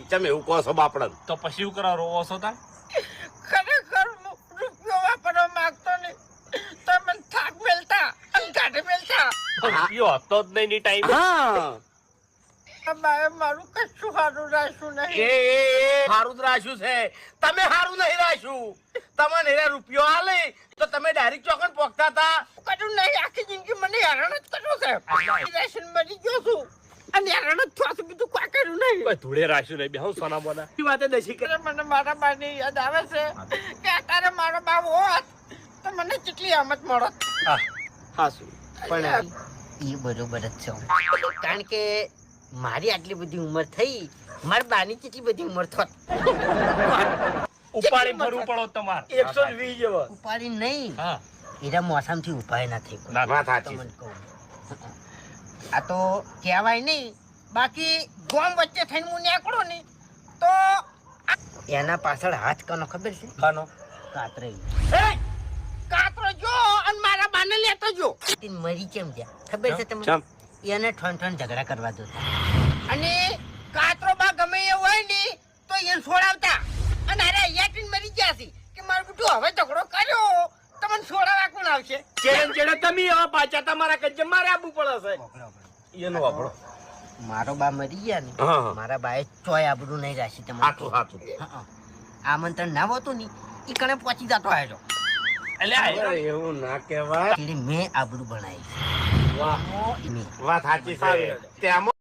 ચમ એવું કહો છો બાપડા? તો પછી શું કરો રોવો છો તા? ખરેખર રૂપિયો વાપરવા માંગતો નહીં તો મને થાક મેલતા અને ગાઢે મેલતા. રૂપિયો હતો જ નહીં ટાઈમ. હા બાએ મારું કશું સારું રાખ્યું નહીં. એ હારું જ રાખ્યું છે. તમે હારું નહીં રાખ્યું. તમને હેરા રૂપિયો આલે તો તમે ડાયરેક્ટ ચોકન પોકતા હતા. કશું નહીં, આખી જિંદગી મને હેરાન જ કર્યો છે. રાશન મરી ગયો છું અને હેરાન જ થયો છું, બીજું કોઈ કર્યું નહીં. કોઈ ધૂળે રાખ્યું નહીં. બેહો સોના બોના. એ વાતે દસી કરે. મને મારા બાની યાદ આવે છે કે અત્યારે મારો બાપ હોત તો મને કેટલી આમત મળત. હાસુ પણ એ બરોબર જ છે, કારણ કે મારી આટલી બધી ઉંમર થઈ, મારી બાની કેટલી બધી ઉંમર થોત. ઉપાડી ફરવું પડો તમારે. 120 જેવા. ઉપાડી નહીં, હા એના મોસમથી ઉપાય ના થઈ કોઈ. ના, વાત સાચી તમને કહું, આ તો કહેવાય નહીં, બાકી ગોમ વચ્ચે થઈને હું નીકળું ને તો એના પાછળ હાથ કનો ખબર છે? ખાનો કાતરે કાતરો જો અને મારા બાને લેતો જો. મરી કેમ ગયા ખબર છે તમને? ચમ એને ઠણ ઝઘડા કરવા દો. અને કાતરો બા ગમે એ હોય ને તો એને છોડાવતા અને અરે અહીંયા મરી ગયા છે કે મારું બેટું હવે ઝઘડો કર્યો તમને છોડાવવા કોણ આવશે? ચેડે ચેડે તમે હવે પાછા તમારા કજ્જે મારે આપવું પડે છે. એનું વાપરો. મારો બા મરી ગયા ને, હા. મારા બાએ ચોય આબરૂ નહીં રાખી તમારે. હાચું હાચું. આમંત્રણ ના હોતું ને એ કણે પહોંચી જતો આવ્યો. અરે એવું ના કહેવાય. એટલે મેં આબરૂ બનાવી. વાહ મેં વાત સાચી છે. તેમાં